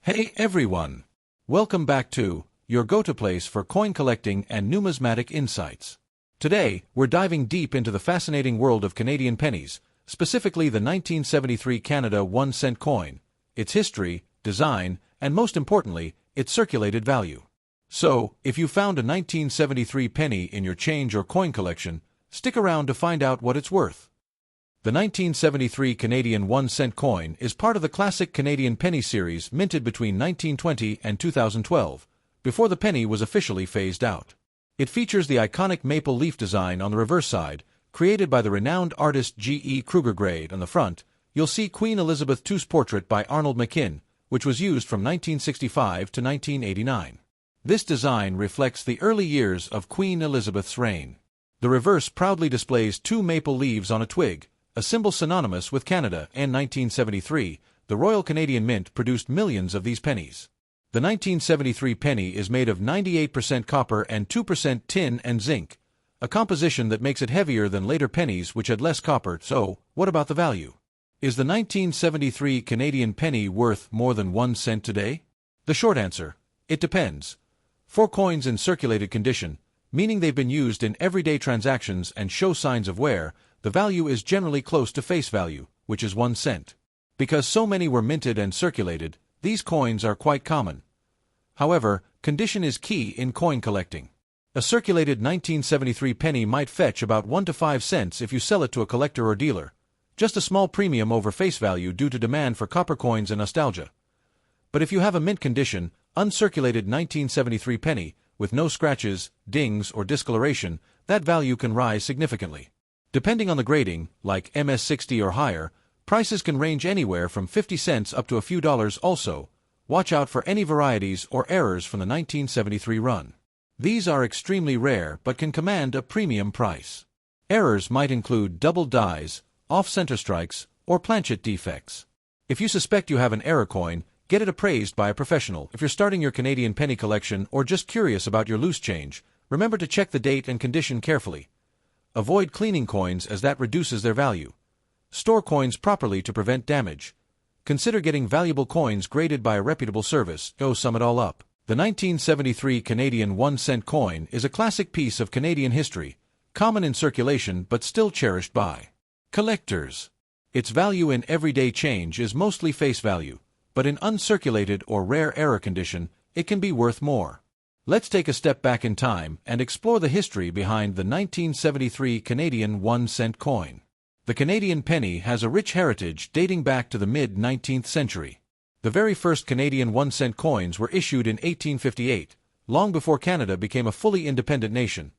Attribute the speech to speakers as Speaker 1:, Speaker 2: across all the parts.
Speaker 1: Hey everyone! Welcome back to your go-to place for coin collecting and numismatic insights. Today, we're diving deep into the fascinating world of Canadian pennies, specifically the 1973 Canada 1-cent coin, its history, design, and most importantly, its circulated value. So, if you found a 1973 penny in your change or coin collection, stick around to find out what it's worth. The 1973 Canadian 1-cent coin is part of the classic Canadian penny series minted between 1920 and 2012, before the penny was officially phased out. It features the iconic maple leaf design on the reverse side, created by the renowned artist G.E. Kruger. On the front, you'll see Queen Elizabeth II's portrait by Arnold McKim, which was used from 1965 to 1989. This design reflects the early years of Queen Elizabeth's reign. The reverse proudly displays two maple leaves on a twig, a symbol synonymous with Canada. In 1973, the Royal Canadian Mint produced millions of these pennies. The 1973 penny is made of 98% copper and 2% tin and zinc, a composition that makes it heavier than later pennies which had less copper. So, what about the value? Is the 1973 Canadian penny worth more than 1 cent today? The short answer: it depends. For coins in circulated condition, meaning they've been used in everyday transactions and show signs of wear, the value is generally close to face value, which is 1 cent. Because so many were minted and circulated, these coins are quite common. However, condition is key in coin collecting. A circulated 1973 penny might fetch about 1 to 5 cents if you sell it to a collector or dealer, just a small premium over face value due to demand for copper coins and nostalgia. But if you have a mint condition, uncirculated 1973 penny, with no scratches, dings, or discoloration, that value can rise significantly. Depending on the grading, like MS60 or higher, prices can range anywhere from 50 cents up to a few dollars. Also, watch out for any varieties or errors from the 1973 run. These are extremely rare but can command a premium price. Errors might include double dies, off-center strikes, or planchet defects. If you suspect you have an error coin, get it appraised by a professional. If you're starting your Canadian penny collection or just curious about your loose change, remember to check the date and condition carefully. Avoid cleaning coins as that reduces their value. Store coins properly to prevent damage. Consider getting valuable coins graded by a reputable service. To sum it all up, the 1973 Canadian 1-cent coin is a classic piece of Canadian history, common in circulation but still cherished by collectors. Its value in everyday change is mostly face value, but in uncirculated or rare error condition, it can be worth more. Let's take a step back in time and explore the history behind the 1973 Canadian 1-cent coin. The Canadian penny has a rich heritage dating back to the mid-19th century. The very first Canadian 1-cent coins were issued in 1858, long before Canada became a fully independent nation.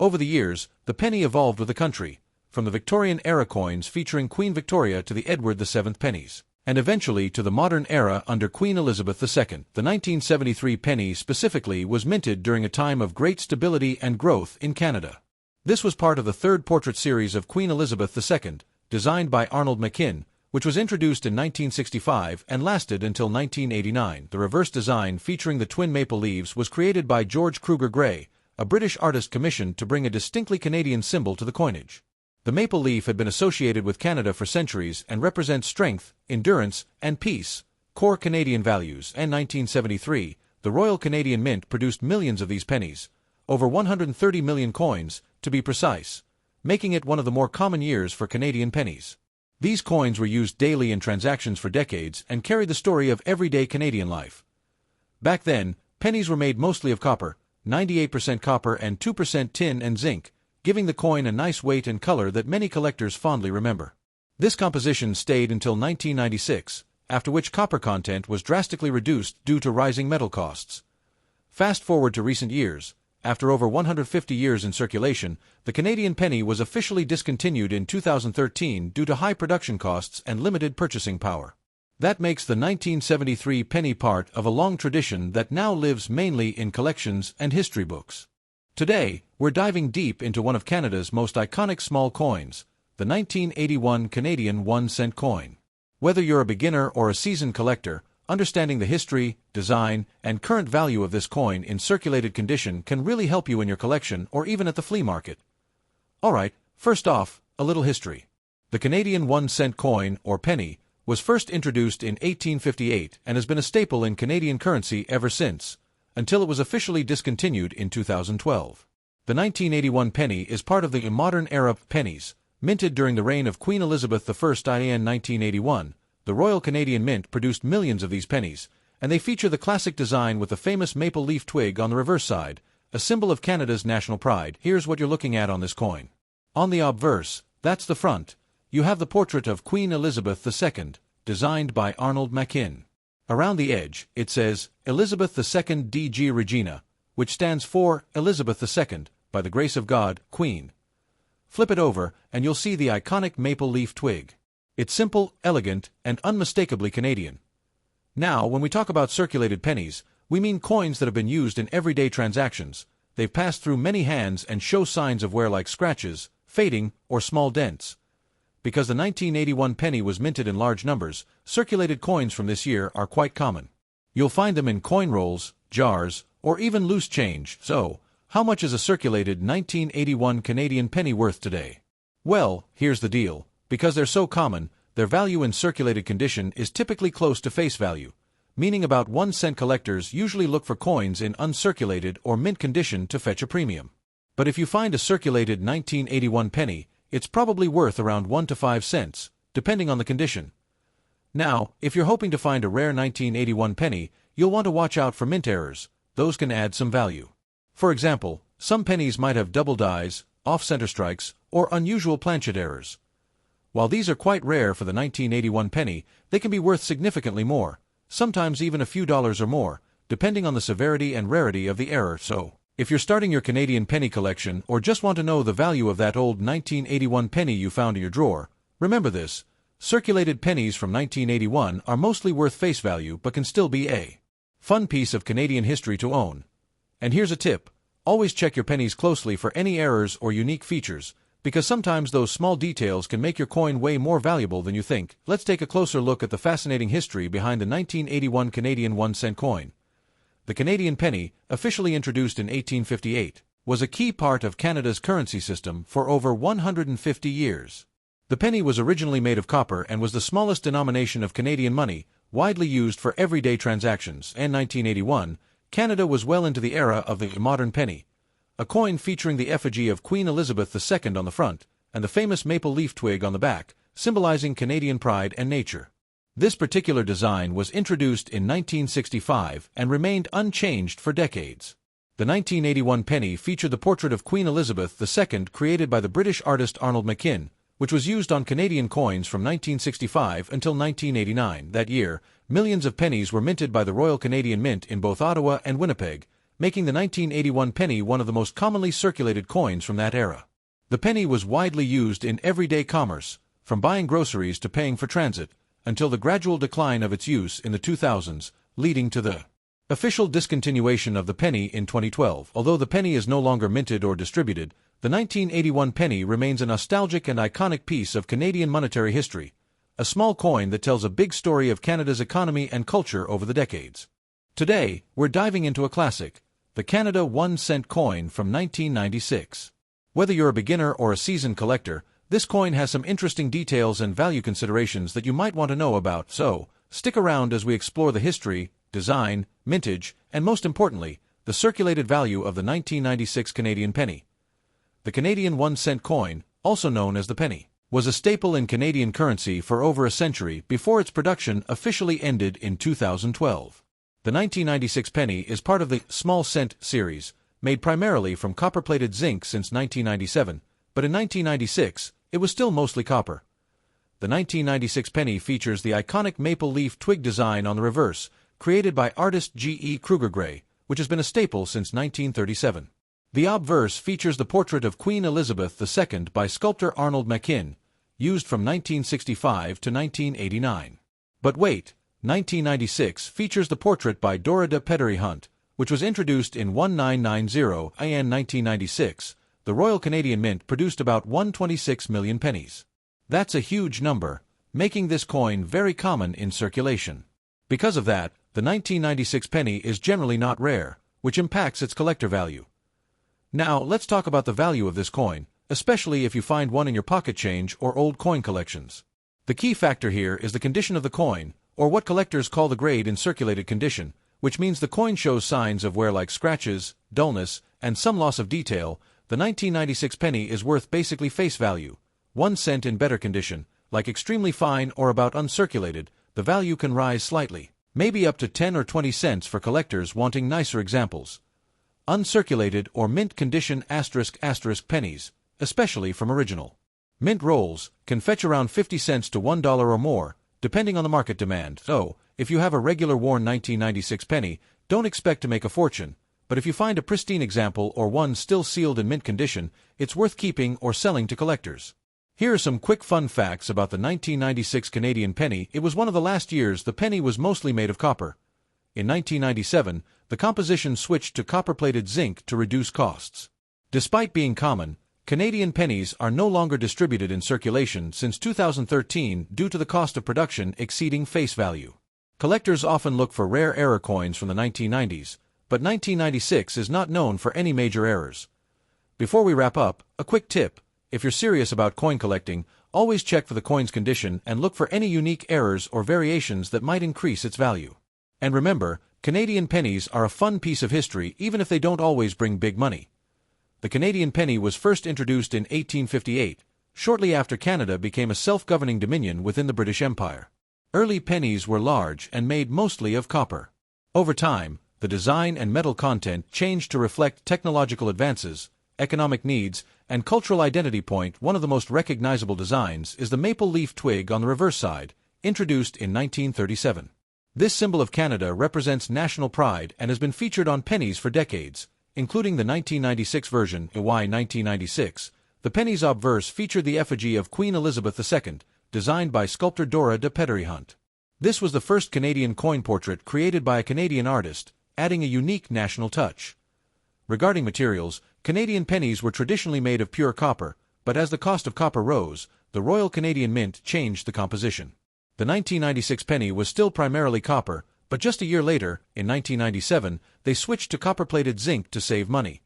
Speaker 1: Over the years, the penny evolved with the country, from the Victorian-era coins featuring Queen Victoria to the Edward VII pennies, and eventually to the modern era under Queen Elizabeth II. The 1973 penny specifically was minted during a time of great stability and growth in Canada. This was part of the third portrait series of Queen Elizabeth II, designed by Arnold McKim, which was introduced in 1965 and lasted until 1989. The reverse design featuring the twin maple leaves was created by George Kruger Gray, a British artist commissioned to bring a distinctly Canadian symbol to the coinage. The maple leaf had been associated with Canada for centuries and represents strength, endurance, and peace, core Canadian values. In 1973, the Royal Canadian Mint produced millions of these pennies, over 130 million coins, to be precise, making it one of the more common years for Canadian pennies. These coins were used daily in transactions for decades and carried the story of everyday Canadian life. Back then, pennies were made mostly of copper, 98% copper and 2% tin and zinc, giving the coin a nice weight and color that many collectors fondly remember. This composition stayed until 1996, after which copper content was drastically reduced due to rising metal costs. Fast forward to recent years, after over 150 years in circulation, the Canadian penny was officially discontinued in 2013 due to high production costs and limited purchasing power. That makes the 1973 penny part of a long tradition that now lives mainly in collections and history books. Today, we're diving deep into one of Canada's most iconic small coins, the 1981 Canadian 1-cent coin. Whether you're a beginner or a seasoned collector, understanding the history, design, and current value of this coin in circulated condition can really help you in your collection or even at the flea market. Alright, first off, a little history. The Canadian 1-cent coin, or penny, was first introduced in 1858 and has been a staple in Canadian currency ever since, until it was officially discontinued in 2012. The 1981 penny is part of the modern era of pennies, minted during the reign of Queen Elizabeth I in 1981. The Royal Canadian Mint produced millions of these pennies, and they feature the classic design with the famous maple leaf twig on the reverse side, a symbol of Canada's national pride. Here's what you're looking at on this coin. On the obverse, that's the front, you have the portrait of Queen Elizabeth II, designed by Arnold Machin. Around the edge, it says, Elizabeth II D.G. Regina, which stands for Elizabeth II, by the grace of God, Queen. Flip it over, and you'll see the iconic maple leaf twig. It's simple, elegant, and unmistakably Canadian. Now, when we talk about circulated pennies, we mean coins that have been used in everyday transactions. They've passed through many hands and show signs of wear like scratches, fading, or small dents. Because the 1981 penny was minted in large numbers, circulated coins from this year are quite common. You'll find them in coin rolls, jars, or even loose change. So, how much is a circulated 1981 Canadian penny worth today? Well, here's the deal. Because they're so common, their value in circulated condition is typically close to face value, meaning about 1-cent collectors usually look for coins in uncirculated or mint condition to fetch a premium. But if you find a circulated 1981 penny, it's probably worth around 1 to 5 cents, depending on the condition. Now, if you're hoping to find a rare 1981 penny, you'll want to watch out for mint errors. Those can add some value. For example, some pennies might have double dies, off-center strikes, or unusual planchet errors. While these are quite rare for the 1981 penny, they can be worth significantly more, sometimes even a few dollars or more, depending on the severity and rarity of the error. So, if you're starting your Canadian penny collection or just want to know the value of that old 1981 penny you found in your drawer, remember this: circulated pennies from 1981 are mostly worth face value but can still be a fun piece of Canadian history to own. And here's a tip: always check your pennies closely for any errors or unique features, because sometimes those small details can make your coin way more valuable than you think. Let's take a closer look at the fascinating history behind the 1981 Canadian 1-cent coin. The Canadian penny, officially introduced in 1858, was a key part of Canada's currency system for over 150 years. The penny was originally made of copper and was the smallest denomination of Canadian money, widely used for everyday transactions. In 1981, Canada was well into the era of the modern penny, a coin featuring the effigy of Queen Elizabeth II on the front and the famous maple leaf twig on the back, symbolizing Canadian pride and nature. This particular design was introduced in 1965 and remained unchanged for decades. The 1981 penny featured the portrait of Queen Elizabeth II created by the British artist Arnold Machin, which was used on Canadian coins from 1965 until 1989. That year, millions of pennies were minted by the Royal Canadian Mint in both Ottawa and Winnipeg, making the 1981 penny one of the most commonly circulated coins from that era. The penny was widely used in everyday commerce, from buying groceries to paying for transit, until the gradual decline of its use in the 2000s, leading to the official discontinuation of the penny in 2012. Although the penny is no longer minted or distributed, the 1981 penny remains a nostalgic and iconic piece of Canadian monetary history, a small coin that tells a big story of Canada's economy and culture over the decades. Today, we're diving into a classic, the Canada 1-cent coin from 1996. Whether you're a beginner or a seasoned collector, this coin has some interesting details and value considerations that you might want to know about, so stick around as we explore the history, design, mintage, and most importantly, the circulated value of the 1996 Canadian penny. The Canadian 1-cent coin, also known as the penny, was a staple in Canadian currency for over a century before its production officially ended in 2012. The 1996 penny is part of the small cent series, made primarily from copper-plated zinc since 1997, but in 1996, it was still mostly copper. The 1996 penny features the iconic maple leaf twig design on the reverse, created by artist G.E. Kruger Gray, which has been a staple since 1937. The obverse features the portrait of Queen Elizabeth II by sculptor Arnold Machin, used from 1965 to 1989. But wait, 1996 features the portrait by Dorada Pettery Hunt, which was introduced in 1990 in 1996. The Royal Canadian Mint produced about 126 million pennies. That's a huge number, making this coin very common in circulation. Because of that, the 1996 penny is generally not rare, which impacts its collector value. Now, let's talk about the value of this coin, especially if you find one in your pocket change or old coin collections. The key factor here is the condition of the coin, or what collectors call the grade in circulated condition, which means the coin shows signs of wear like scratches, dullness, and some loss of detail. The 1996 penny is worth basically face value. 1 cent in better condition, like extremely fine or about uncirculated, the value can rise slightly, maybe up to 10 or 20 cents for collectors wanting nicer examples. Uncirculated or mint condition ** pennies, especially from original mint rolls, can fetch around 50 cents to $1 or more, depending on the market demand. So, if you have a regular worn 1996 penny, don't expect to make a fortune, but if you find a pristine example or one still sealed in mint condition, it's worth keeping or selling to collectors. Here are some quick fun facts about the 1996 Canadian penny. It was one of the last years the penny was mostly made of copper. In 1997, the composition switched to copper-plated zinc to reduce costs. Despite being common, Canadian pennies are no longer distributed in circulation since 2013 due to the cost of production exceeding face value. Collectors often look for rare error coins from the 1990s, but 1996 is not known for any major errors. Before we wrap up, a quick tip. If you're serious about coin collecting, always check for the coin's condition and look for any unique errors or variations that might increase its value. And remember, Canadian pennies are a fun piece of history even if they don't always bring big money. The Canadian penny was first introduced in 1858, shortly after Canada became a self-governing dominion within the British Empire. Early pennies were large and made mostly of copper. Over time, the design and metal content changed to reflect technological advances, economic needs, and cultural identity. One of the most recognizable designs is the maple leaf twig on the reverse side, introduced in 1937. This symbol of Canada represents national pride and has been featured on pennies for decades, including the 1996 version. Why 1996? The penny's obverse featured the effigy of Queen Elizabeth II, designed by sculptor Dora de Pedery-Hunt. This was the first Canadian coin portrait created by a Canadian artist, adding a unique national touch. Regarding materials, Canadian pennies were traditionally made of pure copper, but as the cost of copper rose, the Royal Canadian Mint changed the composition. The 1996 penny was still primarily copper, but just a year later, in 1997, they switched to copper-plated zinc to save money.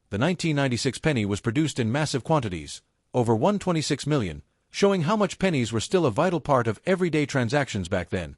Speaker 1: The 1996 penny was produced in massive quantities, over 126 million, showing how much pennies were still a vital part of everyday transactions back then.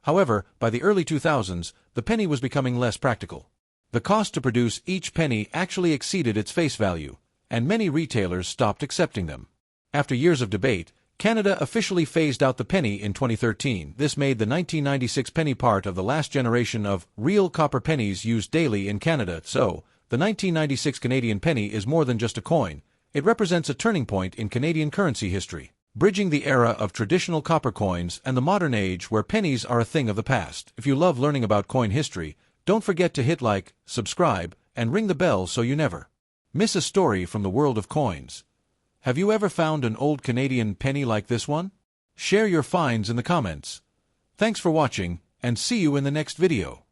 Speaker 1: However, by the early 2000s, the penny was becoming less practical. The cost to produce each penny actually exceeded its face value, and many retailers stopped accepting them. After years of debate, Canada officially phased out the penny in 2013. This made the 1996 penny part of the last generation of real copper pennies used daily in Canada. So, the 1996 Canadian penny is more than just a coin. It represents a turning point in Canadian currency history, bridging the era of traditional copper coins and the modern age where pennies are a thing of the past. If you love learning about coin history, don't forget to hit like, subscribe, and ring the bell so you never miss a story from the world of coins. Have you ever found an old Canadian penny like this one? Share your finds in the comments. Thanks for watching, and see you in the next video.